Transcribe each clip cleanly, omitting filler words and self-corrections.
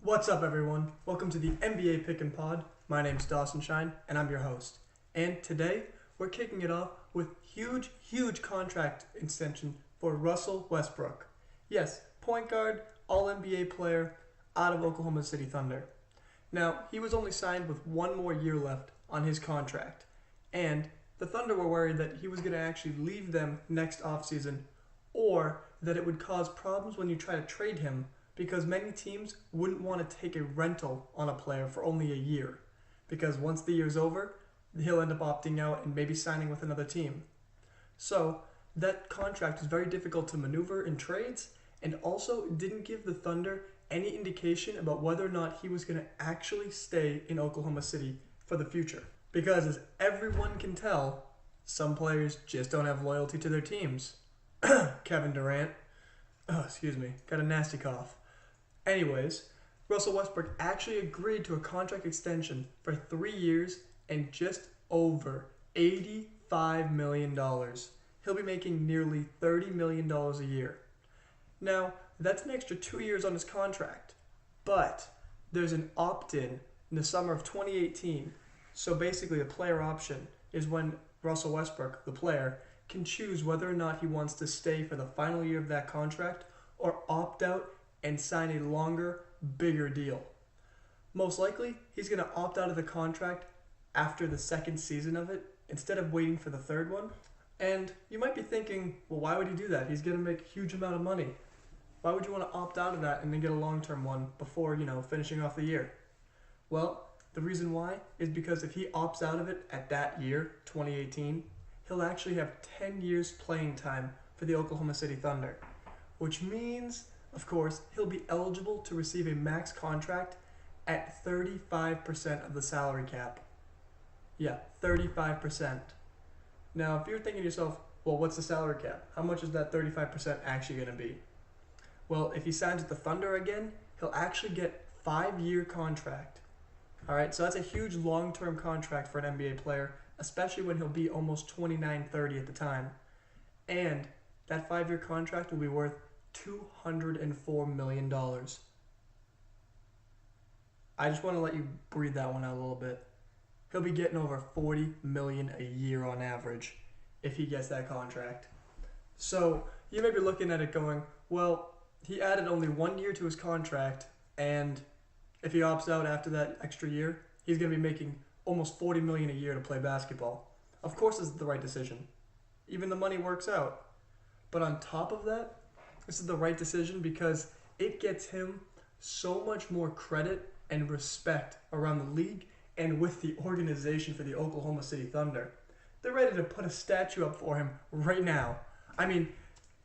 What's up, everyone? Welcome to the NBA Pick and Pod. My name's Dawson Shine, and I'm your host. And today, we're kicking it off with huge contract extension for Russell Westbrook. Yes, point guard, All-NBA player, out of Oklahoma City Thunder. Now, he was only signed with one more year left on his contract, and the Thunder were worried that he was going to actually leave them next offseason, or that it would cause problems when you try to trade him, because many teams wouldn't want to take a rental on a player for only a year, because once the year's over, he'll end up opting out and maybe signing with another team. So that contract is very difficult to maneuver in trades, and also didn't give the Thunder any indication about whether or not he was going to actually stay in Oklahoma City for the future. Because as everyone can tell, some players just don't have loyalty to their teams. Kevin Durant. Got a nasty cough. Anyways, Russell Westbrook actually agreed to a contract extension for 3 years and just over $85 million. He'll be making nearly $30 million a year. Now, that's an extra 2 years on his contract, but there's an opt-in in the summer of 2018. So basically, a player option is when Russell Westbrook, the player, can choose whether or not he wants to stay for the final year of that contract or opt out and sign a longer, bigger deal. Most likely, he's going to opt out of the contract after the second season of it instead of waiting for the third one. And you might be thinking, well, why would he do that? He's going to make a huge amount of money. Why would you want to opt out of that and then get a long-term one before, finishing off the year? Well, the reason why is because if he opts out of it at that year, 2018, he'll actually have 10 years playing time for the Oklahoma City Thunder, which means, of course, he'll be eligible to receive a max contract at 35% of the salary cap. Yeah, 35%. Now, if you're thinking to yourself, well, what's the salary cap? How much is that 35% actually going to be? Well, if he signs with the Thunder again, he'll actually get a 5-year contract. All right, so that's a huge long-term contract for an NBA player, especially when he'll be almost 29, 30 at the time. And that 5-year contract will be worth $204 million. I just want to let you breathe that one out a little bit. He'll be getting over $40 million a year on average if he gets that contract. So you may be looking at it going, well, he added only 1 year to his contract, and if he opts out after that extra year, he's going to be making almost $40 million a year to play basketball. Of course, this is the right decision. Even the money works out. But on top of that, this is the right decision because it gets him so much more credit and respect around the league and with the organization for the Oklahoma City Thunder. They're ready to put a statue up for him right now. I mean,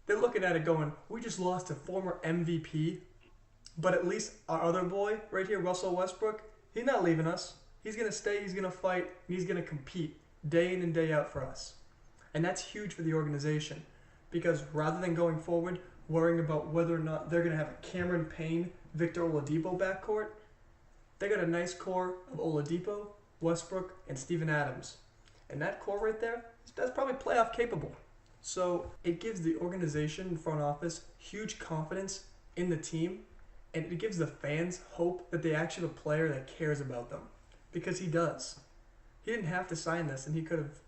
they're looking at it going, we just lost a former MVP, but at least our other boy right here, Russell Westbrook, he's not leaving us. He's going to stay, he's going to fight, and he's going to compete day in and day out for us. And that's huge for the organization because rather than going forward worrying about whether or not they're going to have a Cameron Payne, Victor Oladipo backcourt, they got a nice core of Oladipo, Westbrook, and Steven Adams. And that core right there, that's probably playoff capable. So it gives the organization and front office huge confidence in the team, and it gives the fans hope that they actually have a player that cares about them. Because he does. He didn't have to sign this, and he could have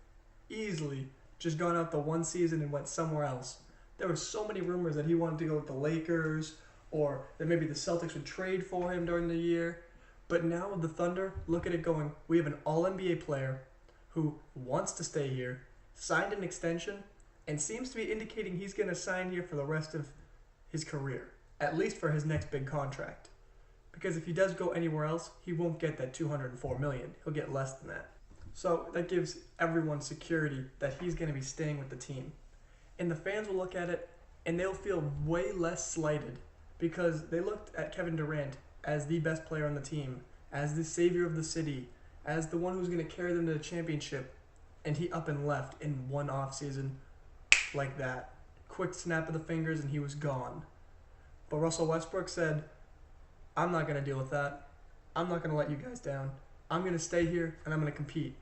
easily just gone out the one season and went somewhere else. There were so many rumors that he wanted to go with the Lakers, or that maybe the Celtics would trade for him during the year. But now with the Thunder, look at it going, we have an All-NBA player who wants to stay here, signed an extension, and seems to be indicating he's going to sign here for the rest of his career, at least for his next big contract. Because if he does go anywhere else, he won't get that $204 million. He'll get less than that. So that gives everyone security that he's going to be staying with the team. And the fans will look at it, and they'll feel way less slighted because they looked at Kevin Durant as the best player on the team, as the savior of the city, as the one who's going to carry them to the championship, and he up and left in one offseason like that. Quick snap of the fingers, and he was gone. But Russell Westbrook said, I'm not going to deal with that. I'm not going to let you guys down. I'm going to stay here, and I'm going to compete.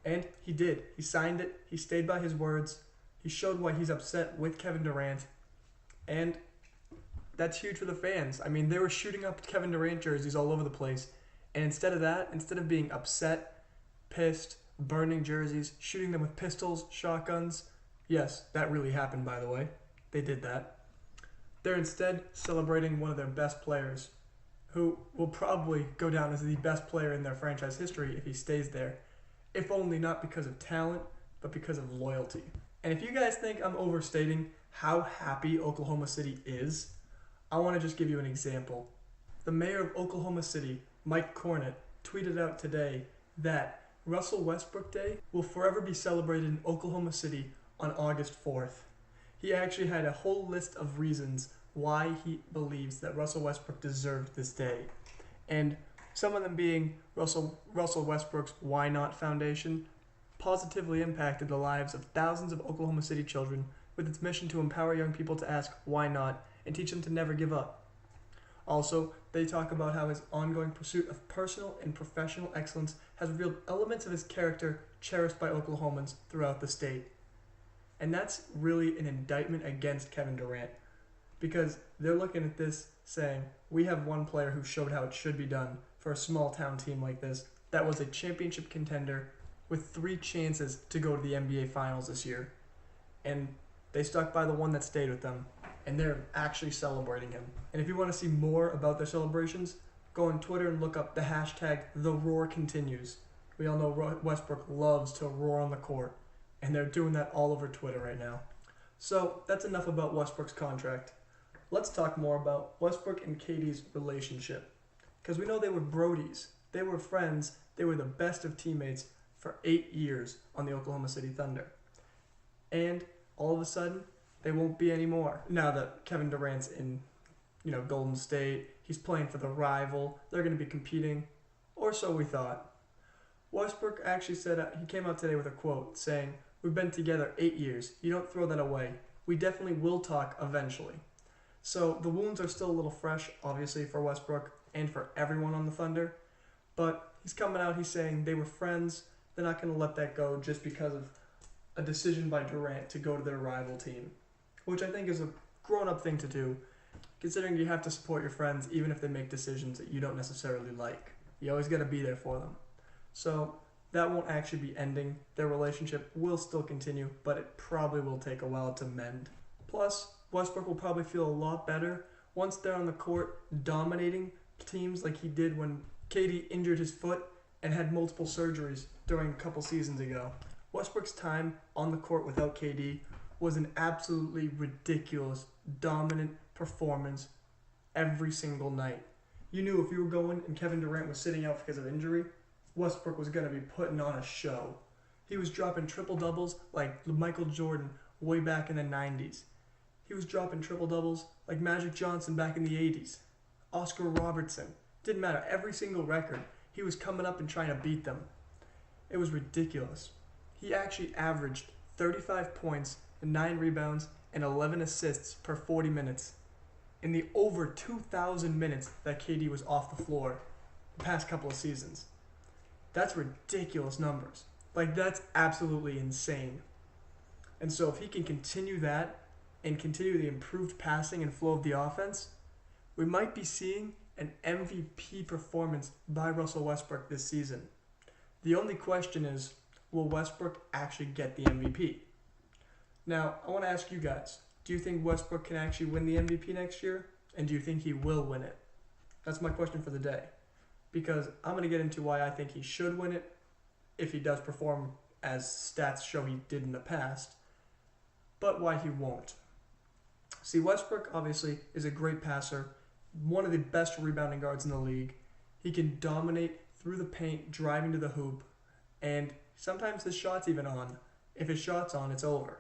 And he did. He signed it. He stayed by his words. He showed why he's upset with Kevin Durant. And that's huge for the fans. I mean, they were shooting up Kevin Durant jerseys all over the place. And instead of that, instead of being upset, pissed, burning jerseys, shooting them with pistols, shotguns, yes, that really happened, by the way. They did that. They're instead celebrating one of their best players, who will probably go down as the best player in their franchise history if he stays there, if only not because of talent, but because of loyalty. And if you guys think I'm overstating how happy Oklahoma City is, I want to just give you an example. The mayor of Oklahoma City, Mike Cornett, tweeted out today that Russell Westbrook Day will forever be celebrated in Oklahoma City on August 4th. He actually had a whole list of reasons why he believes that Russell Westbrook deserved this day. And some of them being Russell Westbrook's Why Not Foundation positively impacted the lives of thousands of Oklahoma City children with its mission to empower young people to ask why not and teach them to never give up. Also, they talk about how his ongoing pursuit of personal and professional excellence has revealed elements of his character cherished by Oklahomans throughout the state. And that's really an indictment against Kevin Durant, because they're looking at this saying, we have one player who showed how it should be done for a small town team like this that was a championship contender with 3 chances to go to the NBA Finals this year. And they stuck by the one that stayed with them, and they're actually celebrating him. And if you want to see more about their celebrations, go on Twitter and look up the hashtag #TheRoarContinues. We all know Westbrook loves to roar on the court, and they're doing that all over Twitter right now. So that's enough about Westbrook's contract. Let's talk more about Westbrook and KD's relationship. Because we know they were brodies. They were friends. They were the best of teammates for 8 years on the Oklahoma City Thunder. And all of a sudden, they won't be anymore. Now that Kevin Durant's in, Golden State, he's playing for the rival. They're going to be competing, or so we thought. Westbrook actually said, he came out today with a quote saying, "We've been together 8 years. You don't throw that away. We definitely will talk eventually." So the wounds are still a little fresh, obviously, for Westbrook and for everyone on the Thunder. But he's coming out, he's saying they were friends. They're not going to let that go just because of a decision by Durant to go to their rival team, which I think is a grown-up thing to do, considering you have to support your friends even if they make decisions that you don't necessarily like. You always got to be there for them. So that won't actually be ending. Their relationship will still continue, but it probably will take a while to mend. Plus, Westbrook will probably feel a lot better once they're on the court dominating teams like he did when KD injured his foot and had multiple surgeries during a couple seasons ago. Westbrook's time on the court without KD was an absolutely ridiculous, dominant performance every single night. You knew if you were going and Kevin Durant was sitting out because of injury, Westbrook was going to be putting on a show. He was dropping triple-doubles like Michael Jordan way back in the 90s. He was dropping triple-doubles like Magic Johnson back in the 80s. Oscar Robertson. Didn't matter. Every single record, he was coming up and trying to beat them. It was ridiculous. He actually averaged 35 points, 9 rebounds, and 11 assists per 40 minutes in the over 2,000 minutes that KD was off the floor the past couple of seasons. That's ridiculous numbers. That's absolutely insane. And so if he can continue that and continue the improved passing and flow of the offense, we might be seeing an MVP performance by Russell Westbrook this season. The only question is, will Westbrook actually get the MVP? Now, I want to ask you guys, do you think Westbrook can actually win the MVP next year? And do you think he will win it? That's my question for the day. Because I'm going to get into why I think he should win it if he does perform as stats show he did in the past, but why he won't. See, Westbrook obviously is a great passer, one of the best rebounding guards in the league. He can dominate through the paint, driving to the hoop, and sometimes his shot's even on. If his shot's on, it's over.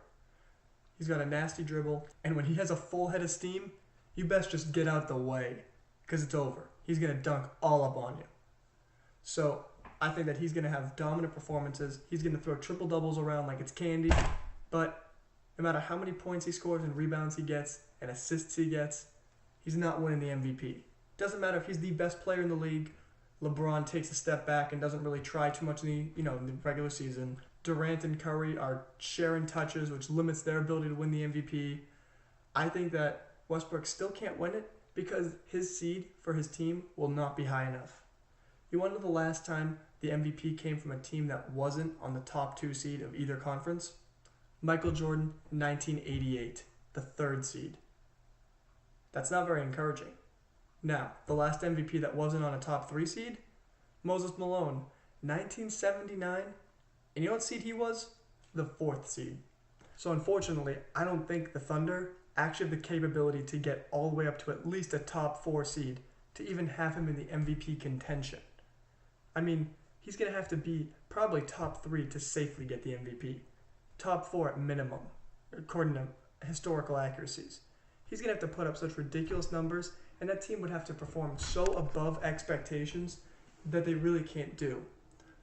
He's got a nasty dribble, and when he has a full head of steam, you best just get out the way, because it's over. He's going to dunk all up on you. So I think that he's going to have dominant performances. He's going to throw triple-doubles around like it's candy, but no matter how many points he scores and rebounds he gets and assists he gets, he's not winning the MVP. Doesn't matter if he's the best player in the league. LeBron takes a step back and doesn't really try too much in the regular season. Durant and Curry are sharing touches, which limits their ability to win the MVP. I think that Westbrook still can't win it because his seed for his team will not be high enough. You want to know the last time the MVP came from a team that wasn't on the top 2 seed of either conference? Michael Jordan, 1988, the 3rd seed. That's not very encouraging. Now, the last MVP that wasn't on a top 3 seed? Moses Malone, 1979. And you know what seed he was? The 4th seed. So unfortunately, I don't think the Thunder actually have the capability to get all the way up to at least a top 4 seed to even have him in the MVP contention. I mean, he's going to have to be probably top 3 to safely get the MVP. Top 4 at minimum, according to historical accuracies. He's going to have to put up such ridiculous numbers, and that team would have to perform so above expectations that they really can't do.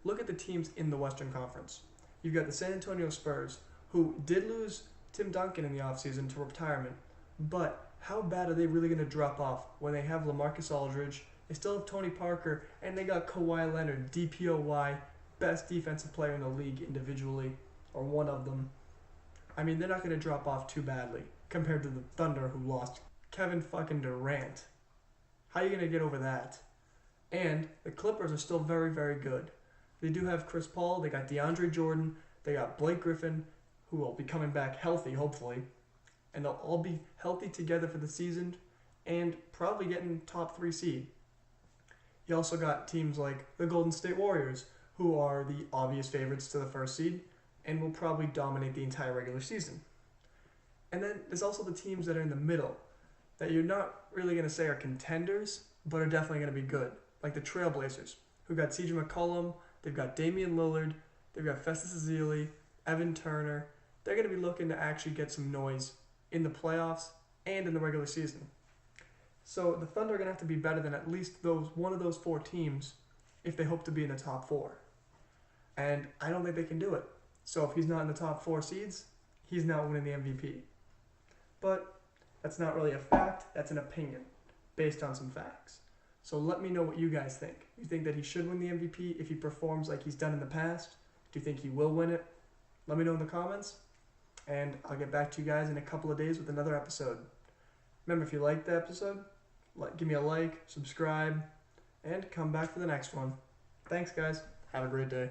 Look at the teams in the Western Conference. You've got the San Antonio Spurs, who did lose Tim Duncan in the offseason to retirement, but how bad are they really going to drop off when they have LaMarcus Aldridge, they still have Tony Parker, and they got Kawhi Leonard, DPOY, best defensive player in the league individually, or one of them. I mean, they're not going to drop off too badly compared to the Thunder, who lost Kevin fucking Durant. How are you going to get over that? And the Clippers are still very, very good. They do have Chris Paul, they got DeAndre Jordan, they got Blake Griffin, who will be coming back healthy, hopefully. And they'll all be healthy together for the season and probably getting top 3 seed. You also got teams like the Golden State Warriors, who are the obvious favorites to the 1st seed and will probably dominate the entire regular season. And then there's also the teams that are in the middle that you're not really going to say are contenders, but are definitely going to be good, like the Trailblazers, who got CJ McCollum, they've got Damian Lillard, they've got Festus Ezeli, Evan Turner. They're going to be looking to actually get some noise in the playoffs and in the regular season. So the Thunder are going to have to be better than at least one of those 4 teams if they hope to be in the top 4. And I don't think they can do it. So if he's not in the top 4 seeds, he's not winning the MVP. But that's not really a fact, that's an opinion based on some facts. So let me know what you guys think. You think that he should win the MVP if he performs like he's done in the past? Do you think he will win it? Let me know in the comments, and I'll get back to you guys in a couple of days with another episode. Remember, if you liked the episode, give me a like, subscribe, and come back for the next one. Thanks, guys. Have a great day.